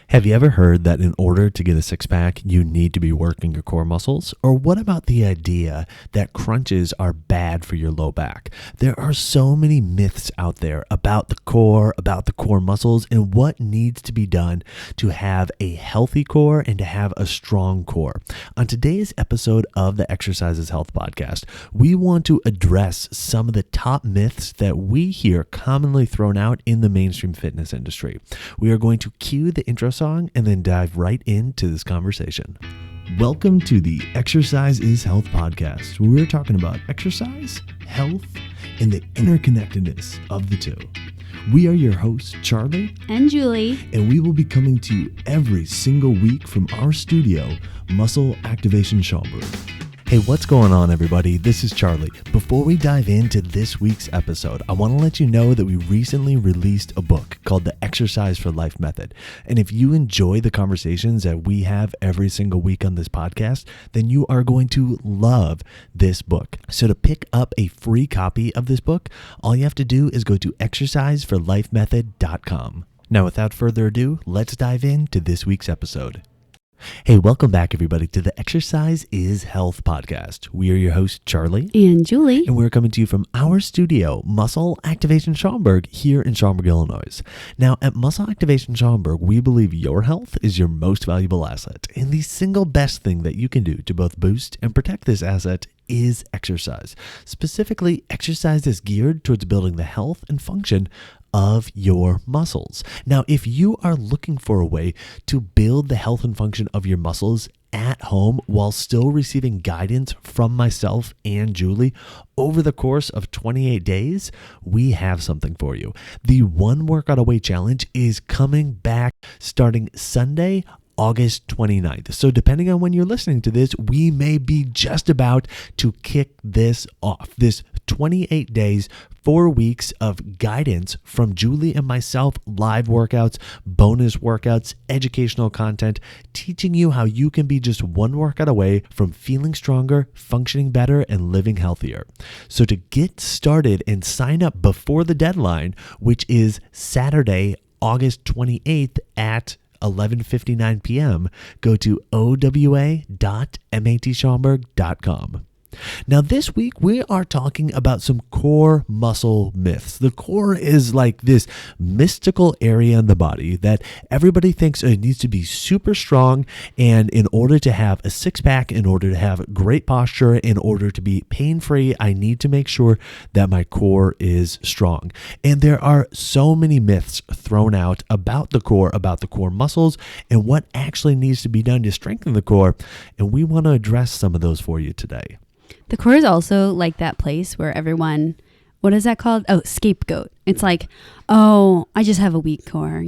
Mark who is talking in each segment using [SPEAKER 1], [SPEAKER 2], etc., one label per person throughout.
[SPEAKER 1] Have you ever heard that in order to get a six-pack, you need to be working your core muscles? Or what about the idea that crunches are bad for your low back? There are so many myths out there about the core muscles, and what needs to be done to have a healthy core and to have a strong core. On today's episode of the Exercises Health Podcast, we want to address some of the top myths that we hear commonly thrown out in the mainstream fitness industry. We are going to cue the intro song and then dive right into this conversation. Welcome to the Exercise is Health Podcast, where we're talking about exercise, health, and the interconnectedness of the two. We are your hosts, Charlie
[SPEAKER 2] and Julie,
[SPEAKER 1] and we will be coming to you every single week from our studio, Muscle Activation Schaumburg. Hey, what's going on, everybody? This is Charlie. Before we dive into this week's episode, I want to let you know that we recently released a book called The Exercise for Life Method. And if you enjoy the conversations that we have every single week on this podcast, then you are going to love this book. So to pick up a free copy of this book, all you have to do is go to exerciseforlifemethod.com. Now, without further ado, let's dive into this week's episode. Hey, welcome back, everybody, to the Exercise is Health Podcast. We are your hosts, Charlie
[SPEAKER 2] and Julie,
[SPEAKER 1] and we're coming to you from our studio, Muscle Activation Schaumburg, here in Schaumburg, Illinois. Now, at Muscle Activation Schaumburg, we believe your health is your most valuable asset, and the single best thing that you can do to both boost and protect this asset is exercise. Specifically, exercise is geared towards building the health and function of your muscles. Now, if you are looking for a way to build the health and function of your muscles at home while still receiving guidance from myself and Julie over the course of 28 days, we have something for you. The One Workout Away Challenge is coming back starting Sunday, August 29th. So depending on when you're listening to this, we may be just about to kick this off. This 28 days, 4 weeks of guidance from Julie and myself, live workouts, bonus workouts, educational content, teaching you how you can be just one workout away from feeling stronger, functioning better, and living healthier. So to get started and sign up before the deadline, which is Saturday, August 28th at 11:59 p.m., go to owa.matschaumburg.com. Now, this week, we are talking about some core muscle myths. The core is like this mystical area in the body that everybody thinks it needs to be super strong. And in order to have a six-pack, in order to have great posture, in order to be pain-free, I need to make sure that my core is strong. And there are so many myths thrown out about the core muscles, and what actually needs to be done to strengthen the core. And we want to address some of those for you today.
[SPEAKER 2] the core is also like that place where everyone, what is that called? Oh, scapegoat. It's like, oh, I just have a weak core,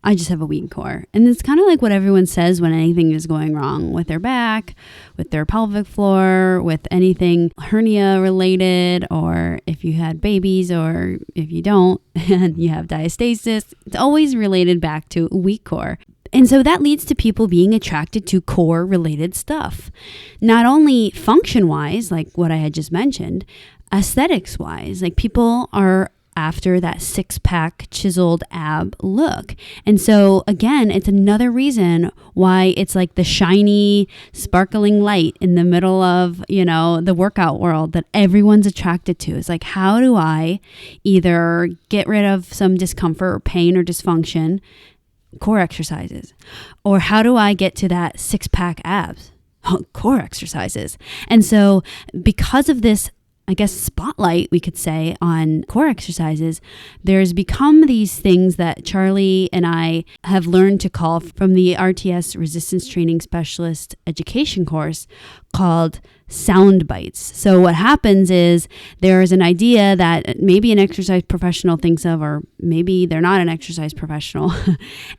[SPEAKER 2] I just have a weak core. And it's kind of like what everyone says when anything is going wrong with their back, with their pelvic floor, with anything hernia related, or if you had babies, or if you don't and you have diastasis. It's always related back to a weak core. And so that leads to people being attracted to core related stuff, not only function wise, like what I had just mentioned, aesthetics wise, like people are after that six-pack chiseled ab look. And so again, it's another reason why it's like the shiny, sparkling light in the middle of, the workout world that everyone's attracted to. It's like, how do I either get rid of some discomfort or pain or dysfunction? Core exercises. Or how do I get to that six-pack abs? Core exercises. And so because of this, I guess, spotlight, we could say, on core exercises, there's become these things that Charlie and I have learned to call from the RTS Resistance Training Specialist Education course called sound bites. So what happens is there is an idea that maybe an exercise professional thinks of, or maybe they're not an exercise professional.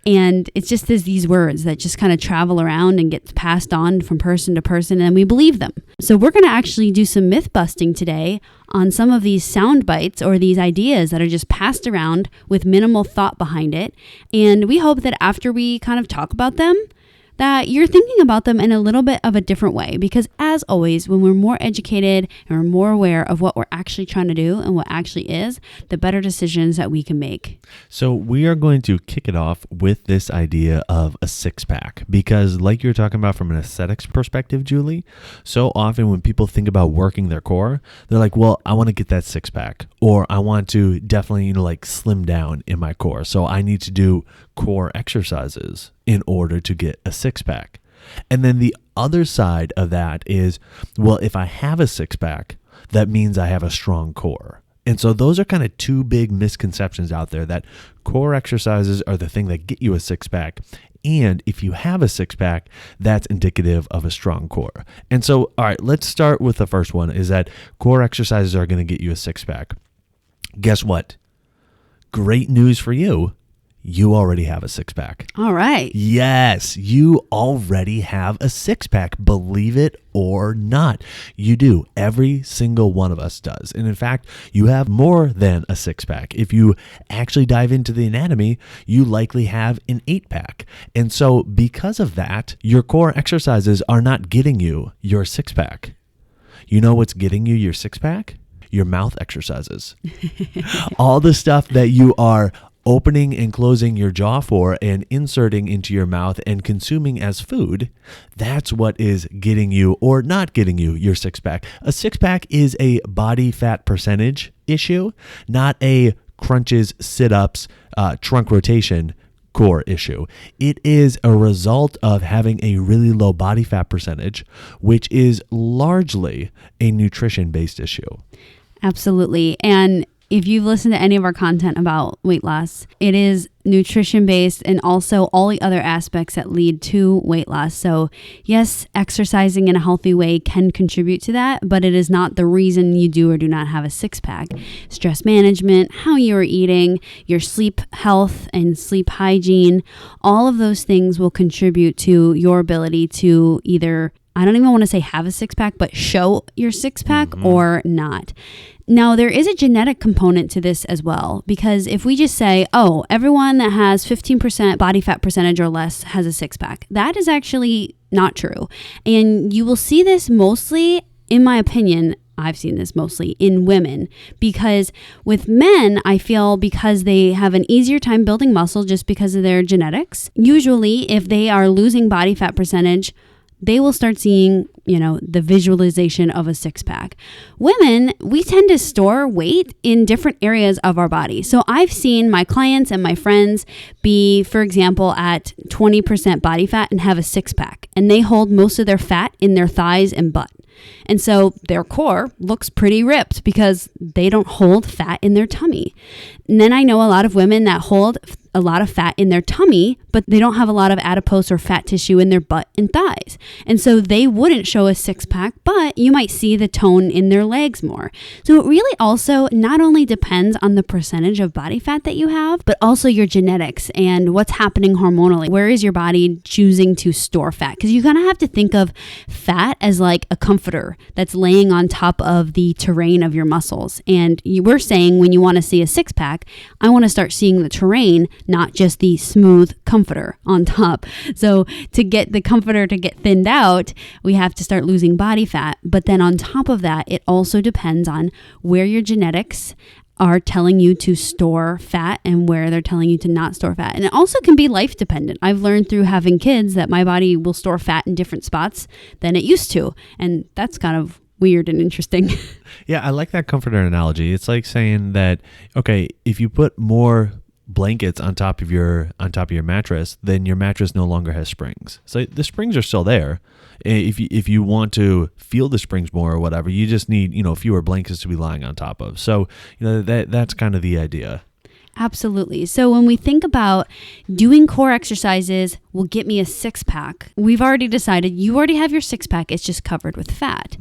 [SPEAKER 2] And it's just these words that just kind of travel around and get passed on from person to person, and we believe them. So we're going to actually do some myth busting today on some of these sound bites, or these ideas that are just passed around with minimal thought behind it. And we hope that after we kind of talk about them, that you're thinking about them in a little bit of a different way. Because as always, when we're more educated and we're more aware of what we're actually trying to do and what actually is, the better decisions that we can make.
[SPEAKER 1] So we are going to kick it off with this idea of a six-pack, because like you were talking about from an aesthetics perspective, Julie, so often when people think about working their core, they're like, well, I want to get that six-pack, or I want to definitely, like slim down in my core. So I need to do core exercises in order to get a six-pack. And then the other side of that is, well, if I have a six-pack, that means I have a strong core. And so those are kind of two big misconceptions out there, that core exercises are the thing that get you a six-pack. And if you have a six-pack, that's indicative of a strong core. And so, all right, let's start with the first one, is that core exercises are going to get you a six-pack. Guess what? Great news for you. You already have a six-pack.
[SPEAKER 2] All right.
[SPEAKER 1] Yes, you already have a six-pack, believe it or not. You do. Every single one of us does. And in fact, you have more than a six-pack. If you actually dive into the anatomy, you likely have an eight-pack. And so because of that, your core exercises are not getting you your six-pack. You know what's getting you your six-pack? Your mouth exercises. All the stuff that you are opening and closing your jaw for and inserting into your mouth and consuming as food, that's what is getting you or not getting you your six-pack. A six-pack is a body fat percentage issue, not a crunches, sit-ups, trunk rotation core issue. It is a result of having a really low body fat percentage, which is largely a nutrition-based issue.
[SPEAKER 2] Absolutely. And if you've listened to any of our content about weight loss, it is nutrition based and also all the other aspects that lead to weight loss. So yes, exercising in a healthy way can contribute to that, but it is not the reason you do or do not have a six-pack. Stress management, how you are eating, your sleep health and sleep hygiene, all of those things will contribute to your ability to either, I don't even want to say have a six-pack, but show your six-pack or not. Now, there is a genetic component to this as well, because if we just say, oh, everyone that has 15% body fat percentage or less has a six-pack, that is actually not true. And you will see this mostly, in my opinion, I've seen this mostly in women, because with men, I feel because they have an easier time building muscle just because of their genetics. Usually, if they are losing body fat percentage, they will start seeing, the visualization of a six-pack. Women, we tend to store weight in different areas of our body. So I've seen my clients and my friends be, for example, at 20% body fat and have a six-pack, and they hold most of their fat in their thighs and butt. And so their core looks pretty ripped because they don't hold fat in their tummy. And then I know a lot of women that hold a lot of fat in their tummy, but they don't have a lot of adipose or fat tissue in their butt and thighs. And so they wouldn't show a six-pack, but you might see the tone in their legs more. So it really also not only depends on the percentage of body fat that you have, but also your genetics and what's happening hormonally. Where is your body choosing to store fat? Because you kind of have to think of fat as like a comforter that's laying on top of the terrain of your muscles. And you were saying when you want to see a six-pack, I want to start seeing the terrain, not just the smooth comforter on top. So to get the comforter to get thinned out, we have to start losing body fat. But then on top of that, it also depends on where your genetics are telling you to store fat and where they're telling you to not store fat. And it also can be life dependent. I've learned through having kids that my body will store fat in different spots than it used to. And that's kind of weird and interesting.
[SPEAKER 1] Yeah, I like that comforter analogy. It's like saying that, okay, if you put more blankets on top of your mattress, then your mattress no longer has springs. So the springs are still there. If you want to feel the springs more or whatever, you just need, fewer blankets to be lying on top of. So, that's kind of the idea.
[SPEAKER 2] Absolutely. So when we think about doing core exercises will get me a six-pack, we've already decided you already have your six-pack. It's just covered with fat.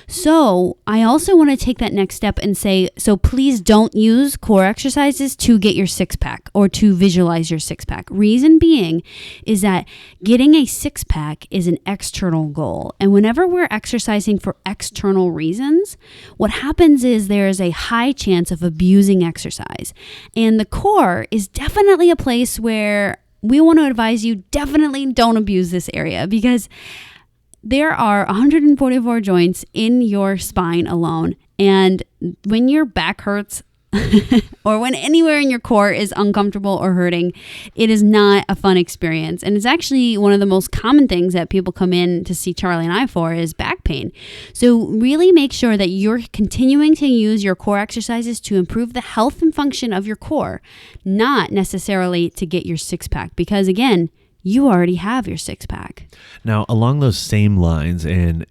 [SPEAKER 2] So I also want to take that next step and say, so please don't use core exercises to get your six-pack or to visualize your six-pack. Reason being is that getting a six-pack is an external goal. And whenever we're exercising for external reasons, what happens is there is a high chance of abusing exercise. And the core is definitely a place where we want to advise you definitely don't abuse this area, because there are 144 joints in your spine alone. And when your back hurts or when anywhere in your core is uncomfortable or hurting, it is not a fun experience. And it's actually one of the most common things that people come in to see Charlie and I for is back pain. So really make sure that you're continuing to use your core exercises to improve the health and function of your core, not necessarily to get your six pack, because again, you already have your six pack.
[SPEAKER 1] Now, along those same lines, and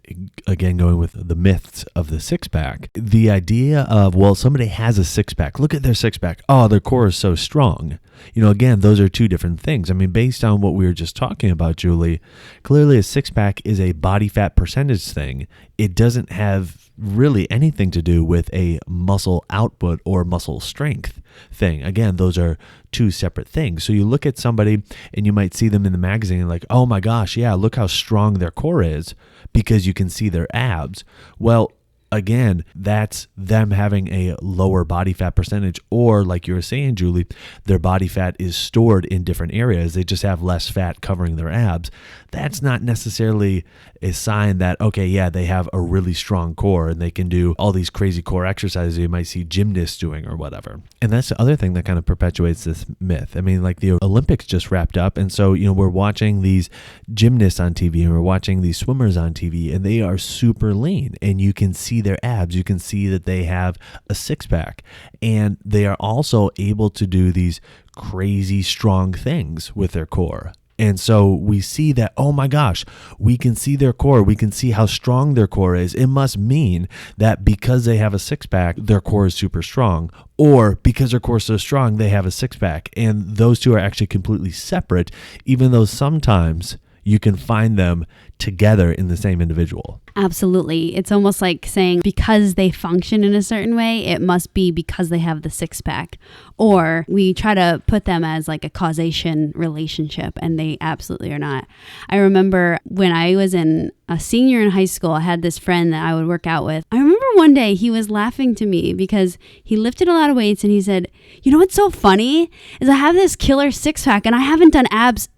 [SPEAKER 1] again, going with the myths of the six pack, the idea of, well, somebody has a six pack. Look at their six pack. Oh, their core is so strong. Again, those are two different things. I mean, based on what we were just talking about, Julie, clearly a six pack is a body fat percentage thing. It doesn't have really anything to do with a muscle output or muscle strength thing. Again, those are two separate things. So you look at somebody and you might see them in the magazine and like, oh my gosh, yeah, look how strong their core is because you can see their abs. Well, again, that's them having a lower body fat percentage, or like you were saying, Julie, their body fat is stored in different areas. They just have less fat covering their abs. That's not necessarily a sign that, okay, yeah, they have a really strong core and they can do all these crazy core exercises you might see gymnasts doing or whatever. And that's the other thing that kind of perpetuates this myth. I mean, like the Olympics just wrapped up. And so, we're watching these gymnasts on TV and we're watching these swimmers on TV, and they are super lean and you can see their abs. You can see that they have a six pack, and they are also able to do these crazy strong things with their core. And so we see that, oh my gosh, we can see their core. We can see how strong their core is. It must mean that because they have a six pack, their core is super strong. Or because their core is so strong, they have a six pack. And those two are actually completely separate, even though sometimes you can find them together in the same individual.
[SPEAKER 2] Absolutely. It's almost like saying because they function in a certain way, it must be because they have the six pack. Or we try to put them as like a causation relationship, and they absolutely are not. I remember when I was a senior in high school, I had this friend that I would work out with. I remember one day he was laughing to me because he lifted a lot of weights and he said, you know what's so funny is I have this killer six pack and I haven't done abs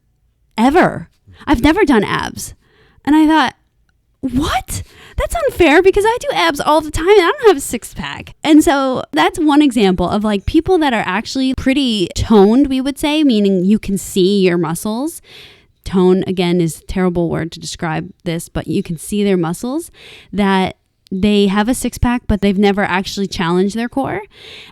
[SPEAKER 2] ever. I've never done abs. And I thought, what? That's unfair because I do abs all the time and I don't have a six pack. And so that's one example of like people that are actually pretty toned, we would say, meaning you can see your muscles. Tone, again, is a terrible word to describe this, but you can see their muscles, that they have a six pack, but they've never actually challenged their core.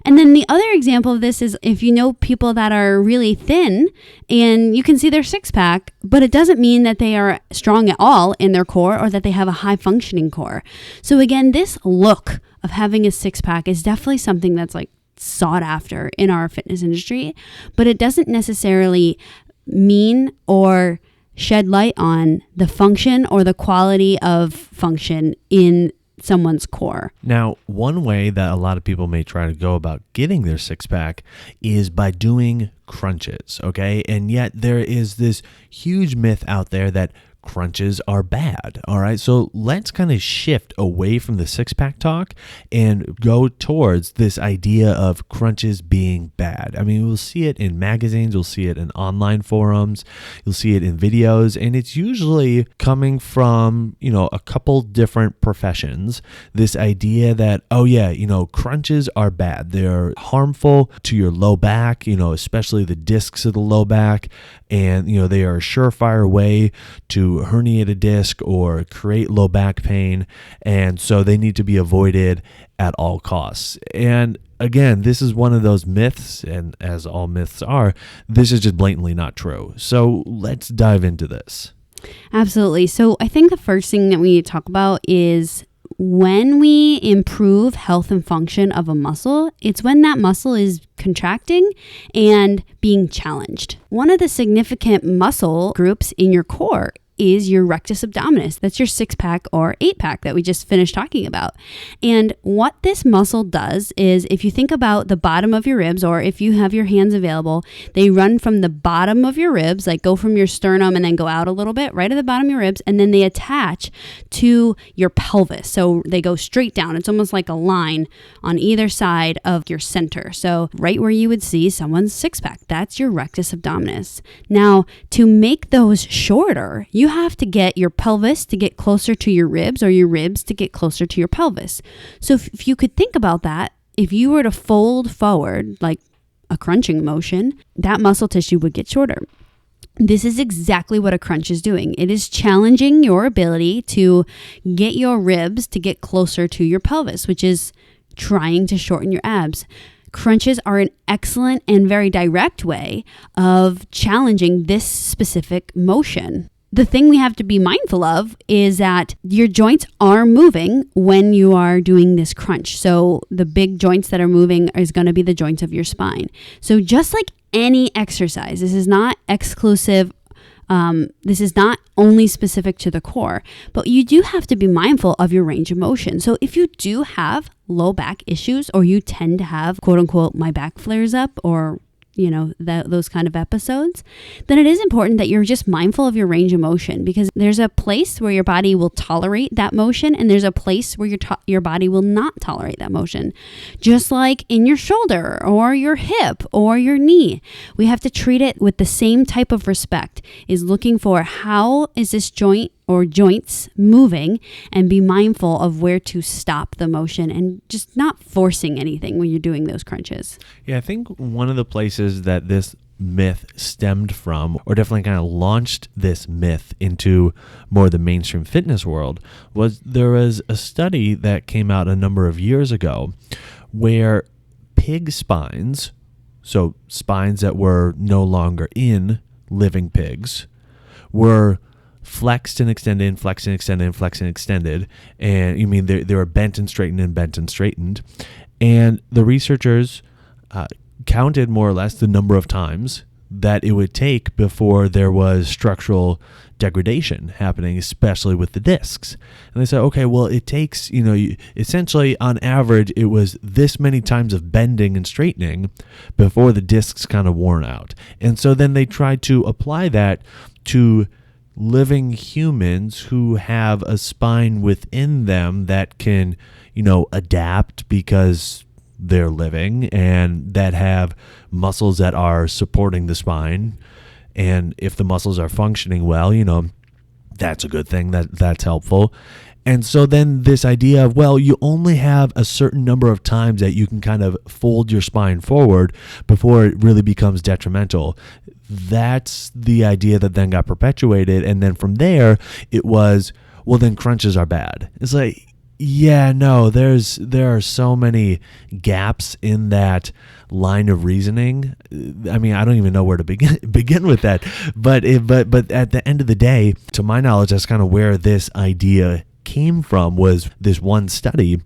[SPEAKER 2] And then the other example of this is if you know people that are really thin and you can see their six pack, but it doesn't mean that they are strong at all in their core or that they have a high functioning core. So again, this look of having a six pack is definitely something that's like sought after in our fitness industry, but it doesn't necessarily mean or shed light on the function or the quality of function in someone's core.
[SPEAKER 1] Now, one way that a lot of people may try to go about getting their six pack is by doing crunches, okay? And yet there is this huge myth out there that crunches are bad. All right. So let's kind of shift away from the six pack talk and go towards this idea of crunches being bad. I mean, we'll see it in magazines, we'll see it in online forums, you'll see it in videos, and it's usually coming from, a couple different professions. This idea that, oh yeah, crunches are bad. They're harmful to your low back, especially the discs of the low back. And, they are a surefire way to herniate a disc or create low back pain. And so they need to be avoided at all costs. And again, this is one of those myths, and as all myths are, this is just blatantly not true. So let's dive into this.
[SPEAKER 2] Absolutely. So I think the first thing that we need to talk about is when we improve health and function of a muscle, it's when that muscle is contracting and being challenged. One of the significant muscle groups in your core is your rectus abdominis. That's your 6-pack or 8-pack that we just finished talking about. And what this muscle does is, if you think about the bottom of your ribs, or if you have your hands available, they run from the bottom of your ribs, like go from your sternum and then go out a little bit, right at the bottom of your ribs, and then they attach to your pelvis. So they go straight down. It's almost like a line on either side of your center. So right where you would see someone's 6-pack, that's your rectus abdominis. Now, to make those shorter, you have to get your pelvis to get closer to your ribs, or your ribs to get closer to your pelvis. So if you could think about that, if you were to fold forward like a crunching motion, that muscle tissue would get shorter. This is exactly what a crunch is doing. It is challenging your ability to get your ribs to get closer to your pelvis, which is trying to shorten your abs. Crunches are an excellent and very direct way of challenging this specific motion. The thing we have to be mindful of is that your joints are moving when you are doing this crunch. So the big joints that are moving is going to be the joints of your spine. So just like any exercise, this is not exclusive. This is not only specific to the core, but you do have to be mindful of your range of motion. So if you do have low back issues, or you tend to have quote unquote, my back flares up, or those kind of episodes, then it is important that you're just mindful of your range of motion, because there's a place where your body will tolerate that motion, and there's a place where your body will not tolerate that motion. Just like in your shoulder or your hip or your knee, we have to treat it with the same type of respect, is looking for how is this joint or joints moving, and be mindful of where to stop the motion and just not forcing anything when you're doing those crunches.
[SPEAKER 1] Yeah, I think one of the places that this myth stemmed from, or definitely kind of launched this myth into more of the mainstream fitness world, was there was a study that came out a number of years ago where pig spines, so spines that were no longer in living pigs, were flexed and extended, flexed and extended, flexed and extended. And you mean they were bent and straightened and bent and straightened. And the researchers counted more or less the number of times that it would take before there was structural degradation happening, especially with the discs. And they said, okay, well, it takes, essentially on average, it was this many times of bending and straightening before the discs kind of worn out. And so then they tried to apply that to living humans who have a spine within them that can, adapt because they're living, and that have muscles that are supporting the spine. And if the muscles are functioning well, that's a good thing, that's helpful. And so then this idea of, well, you only have a certain number of times that you can kind of fold your spine forward before it really becomes detrimental. That's the idea that then got perpetuated. And then from there, it was, well, then crunches are bad. It's like, yeah, no, there are so many gaps in that line of reasoning. I mean, I don't even know where to begin with that. But at the end of the day, to my knowledge, that's kind of where this idea came from, was this one study.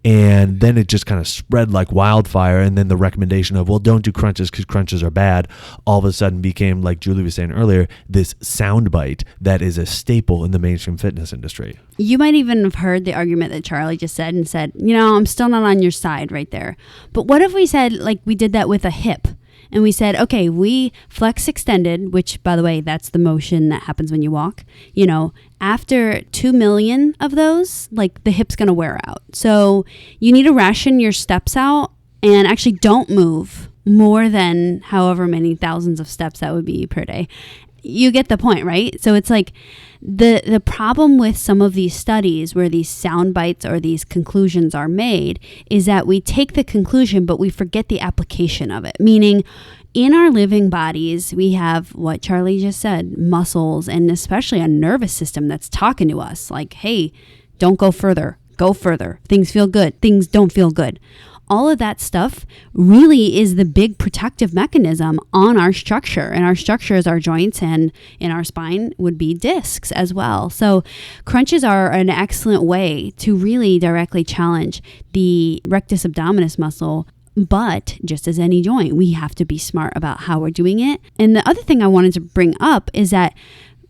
[SPEAKER 1] And then it just kind of spread like wildfire. And then the recommendation of, well, don't do crunches because crunches are bad, all of a sudden became, like Julie was saying earlier, this soundbite that is a staple in the mainstream fitness industry.
[SPEAKER 2] You might even have heard the argument that Charlie just said and said, I'm still not on your side right there. But what if we said, like we did that with a hip? And we said, okay, we flex extended, which, by the way, that's the motion that happens when you walk. After 2 million of those, like, the hip's going to wear out. So you need to ration your steps out, and actually don't move more than however many thousands of steps that would be per day. You get the point, right? So it's like the problem with some of these studies where these sound bites or these conclusions are made is that we take the conclusion, but we forget the application of it. Meaning, in our living bodies, we have what Charlie just said, muscles, and especially a nervous system that's talking to us like, hey, don't go further, go further. Things feel good, things don't feel good. All of that stuff really is the big protective mechanism on our structure. And our structure is our joints, and in our spine would be discs as well. So crunches are an excellent way to really directly challenge the rectus abdominis muscle. But just as any joint, we have to be smart about how we're doing it. And the other thing I wanted to bring up is that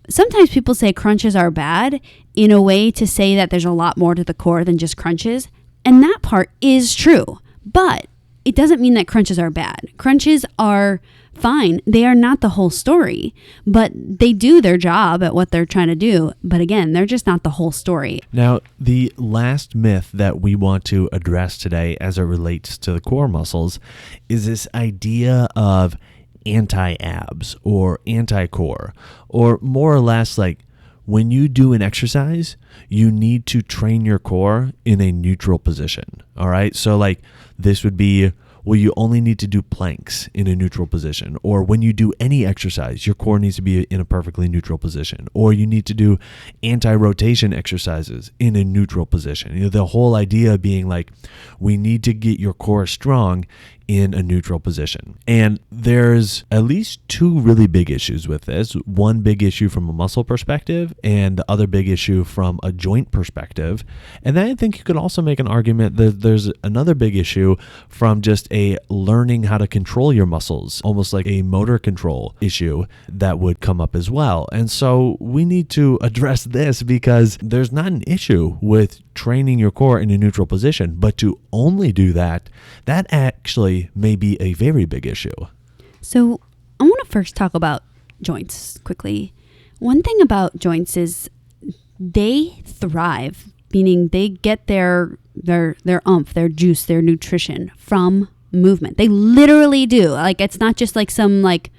[SPEAKER 2] sometimes people say crunches are bad in a way to say that there's a lot more to the core than just crunches. And that part is true, but it doesn't mean that crunches are bad. Crunches are fine. They are not the whole story, but they do their job at what they're trying to do. But again, they're just not the whole story.
[SPEAKER 1] Now, the last myth that we want to address today as it relates to the core muscles is this idea of anti-abs or anti-core, or more or less like when you do an exercise, you need to train your core in a neutral position. All right. So like this would be, well, you only need to do planks in a neutral position. Or when you do any exercise, your core needs to be in a perfectly neutral position. Or you need to do anti-rotation exercises in a neutral position. You know, the whole idea being like, we need to get your core strong in a neutral position. And there's at least two really big issues with this. One big issue from a muscle perspective and the other big issue from a joint perspective. And then I think you could also make an argument that there's another big issue from just a learning how to control your muscles, almost like a motor control issue that would come up as well. And so we need to address this because there's not an issue with training your core in a neutral position, but to only do that, that actually may be a very big issue.
[SPEAKER 2] So I want to first talk about joints quickly. One thing about joints is they thrive, meaning they get their oomph, their juice, their nutrition from movement. They literally do. Like, it's not just like some like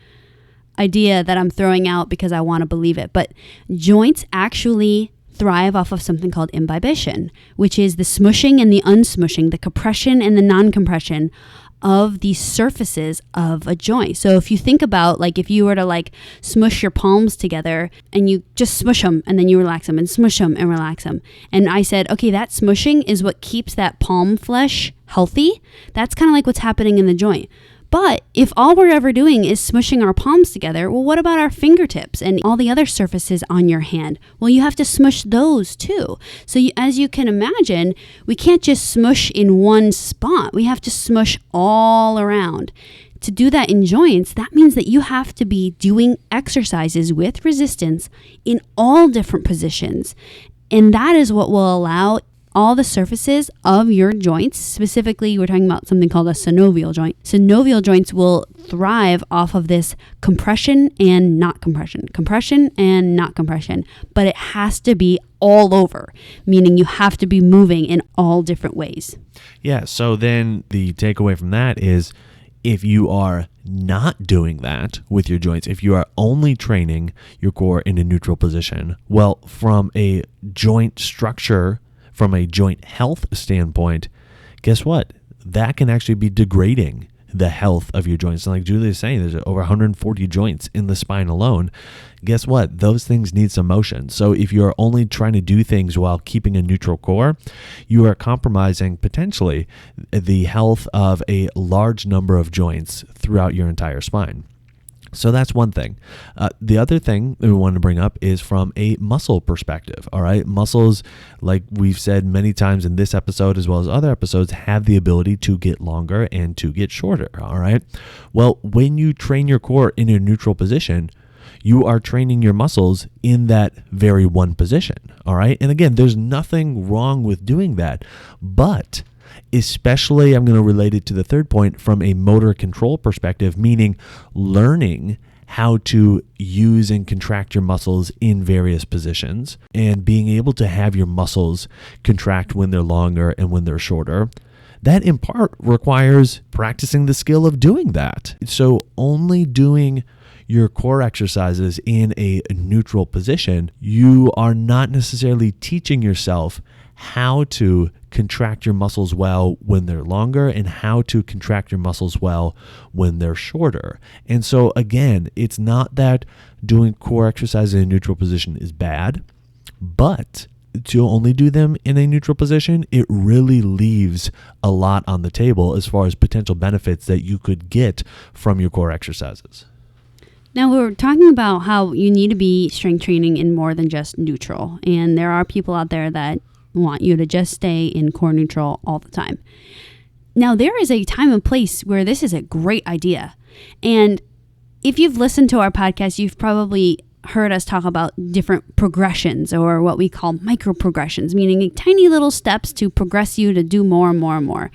[SPEAKER 2] idea that I'm throwing out because I want to believe it, but joints actually thrive off of something called imbibition, which is the smushing and the unsmushing, the compression and the non-compression of the surfaces of a joint. So if you think about, like, if you were to like smush your palms together and you just smush them and then you relax them and smush them and relax them. And I said, okay, that smushing is what keeps that palm flesh healthy. That's kind of like what's happening in the joint. But if all we're ever doing is smushing our palms together, well, what about our fingertips and all the other surfaces on your hand? Well, you have to smush those too. So as you can imagine, we can't just smush in one spot. We have to smush all around. To do that in joints, that means that you have to be doing exercises with resistance in all different positions. And that is what will allow all the surfaces of your joints, specifically we're talking about something called a synovial joint. Synovial joints will thrive off of this compression and not compression, but it has to be all over, meaning you have to be moving in all different ways.
[SPEAKER 1] Yeah, so then the takeaway from that is if you are not doing that with your joints, if you are only training your core in a neutral position, well, from a joint structure, from a joint health standpoint, guess what? That can actually be degrading the health of your joints. And like Julia is saying, there's over 140 joints in the spine alone. Guess what? Those things need some motion. So if you're only trying to do things while keeping a neutral core, you are compromising potentially the health of a large number of joints throughout your entire spine. So that's one thing. The other thing that we want to bring up is from a muscle perspective. All right. Muscles, like we've said many times in this episode, as well as other episodes, have the ability to get longer and to get shorter. All right. Well, when you train your core in a neutral position, you are training your muscles in that very one position. All right. And again, there's nothing wrong with doing that, but especially, I'm going to relate it to the third point from a motor control perspective, meaning learning how to use and contract your muscles in various positions and being able to have your muscles contract when they're longer and when they're shorter. That in part requires practicing the skill of doing that. So only doing your core exercises in a neutral position, you are not necessarily teaching yourself how to contract your muscles well when they're longer and how to contract your muscles well when they're shorter. And so again, it's not that doing core exercises in a neutral position is bad, but to only do them in a neutral position, it really leaves a lot on the table as far as potential benefits that you could get from your core exercises.
[SPEAKER 2] Now, we're talking about how you need to be strength training in more than just neutral. And there are people out there that want you to just stay in core neutral all the time. Now, there is a time and place where this is a great idea. And if you've listened to our podcast, you've probably heard us talk about different progressions, or what we call micro progressions, meaning tiny little steps to progress you to do more and more and more.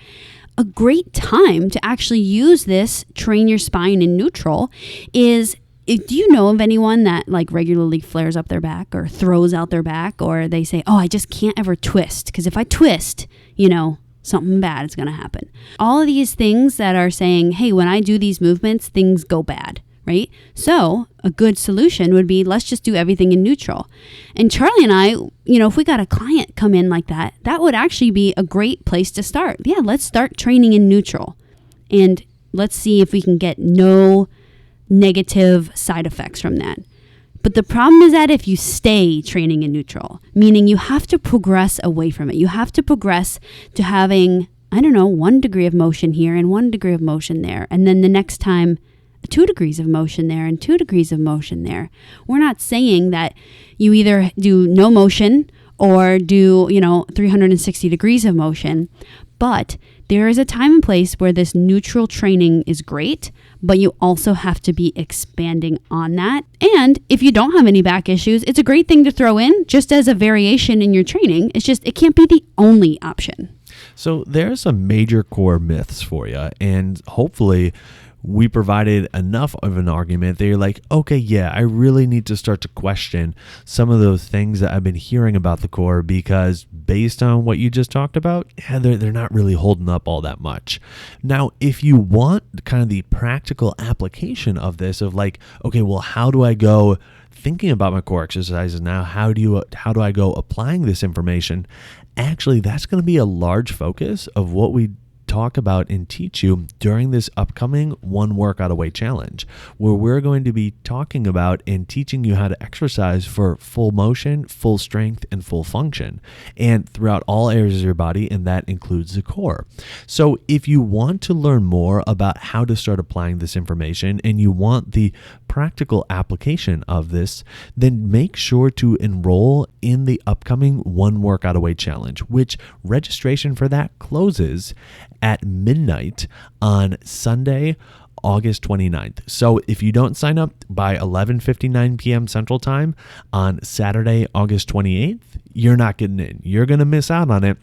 [SPEAKER 2] A great time to actually use this, train your spine in neutral, is, do you know of anyone that like regularly flares up their back or throws out their back, or they say, oh, I just can't ever twist, because if I twist, something bad is going to happen. All of these things that are saying, hey, when I do these movements, things go bad. Right? So a good solution would be, let's just do everything in neutral. And Charlie and I, if we got a client come in like that, that would actually be a great place to start. Yeah, let's start training in neutral. And let's see if we can get no negative side effects from that. But the problem is that if you stay training in neutral, meaning you have to progress away from it. You have to progress to having, 1 degree of motion here and 1 degree of motion there. And then the next time, 2 degrees of motion there and 2 degrees of motion there. We're not saying that you either do no motion or do, 360 degrees of motion, but there is a time and place where this neutral training is great, but you also have to be expanding on that. And if you don't have any back issues, it's a great thing to throw in just as a variation in your training. It's just, it can't be the only option.
[SPEAKER 1] So there's some major core myths for you, and hopefully we provided enough of an argument that you're like, okay, yeah, I really need to start to question some of those things that I've been hearing about the core, because based on what you just talked about, they're not really holding up all that much. Now, if you want kind of the practical application of this, of like, okay, well, how do I go thinking about my core exercises now? How do I go applying this information? Actually, that's going to be a large focus of what we talk about and teach you during this upcoming One Workout Away challenge, where we're going to be talking about and teaching you how to exercise for full motion, full strength, and full function, and throughout all areas of your body, and that includes the core. So if you want to learn more about how to start applying this information and you want the practical application of this, then make sure to enroll in the upcoming One Workout Away challenge, which registration for that closes at midnight on Sunday, August 29th. So if you don't sign up by 11:59 p.m. Central Time on Saturday, August 28th, you're not getting in. You're going to miss out on it,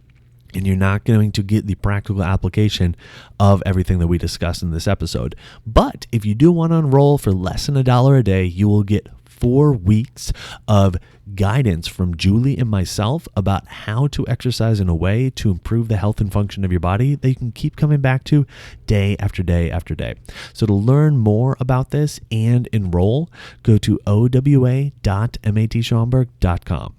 [SPEAKER 1] and you're not going to get the practical application of everything that we discussed in this episode. But if you do want to enroll for less than $1 a day, you will get 4 weeks of guidance from Julie and myself about how to exercise in a way to improve the health and function of your body that you can keep coming back to day after day after day. So to learn more about this and enroll, go to owa.matschaumburg.com.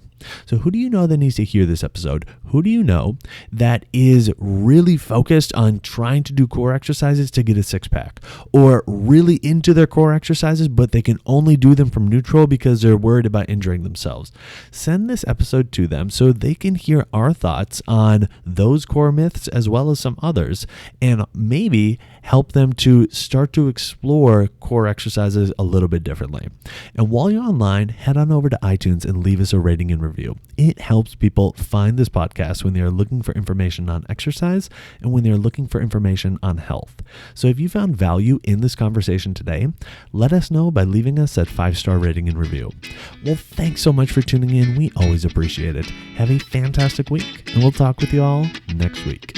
[SPEAKER 1] So who do you know that needs to hear this episode? Who do you know that is really focused on trying to do core exercises to get a six-pack, or really into their core exercises, but they can only do them from neutral because they're worried about injuring themselves? Send this episode to them so they can hear our thoughts on those core myths as well as some others, and maybe help them to start to explore core exercises a little bit differently. And while you're online, head on over to iTunes and leave us a rating and review. It helps people find this podcast when they are looking for information on exercise and when they're looking for information on health. So if you found value in this conversation today, let us know by leaving us that 5-star rating and review. Well, thanks so much for tuning in. We always appreciate it. Have a fantastic week, and we'll talk with you all next week.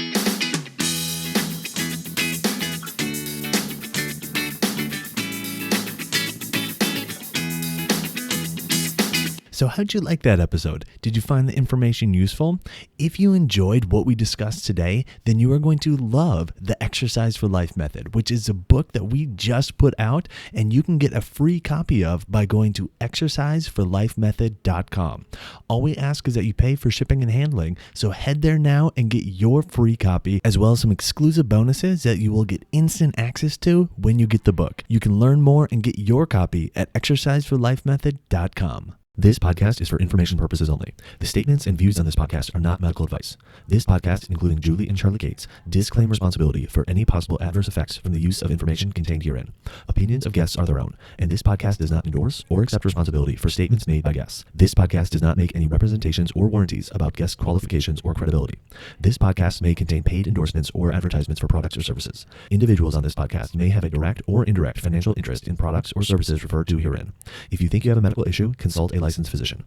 [SPEAKER 1] So how'd you like that episode? Did you find the information useful? If you enjoyed what we discussed today, then you are going to love the Exercise for Life Method, which is a book that we just put out and you can get a free copy of by going to exerciseforlifemethod.com. All we ask is that you pay for shipping and handling, so head there now and get your free copy, as well as some exclusive bonuses that you will get instant access to when you get the book. You can learn more and get your copy at exerciseforlifemethod.com. This podcast is for information purposes only. The statements and views on this podcast are not medical advice. This podcast, including Julie and Charlie Gates, disclaim responsibility for any possible adverse effects from the use of information contained herein. Opinions of guests are their own, and this podcast does not endorse or accept responsibility for statements made by guests. This podcast does not make any representations or warranties about guest qualifications or credibility. This podcast may contain paid endorsements or advertisements for products or services. Individuals on this podcast may have a direct or indirect financial interest in products or services referred to herein. If you think you have a medical issue, consult a licensed physician.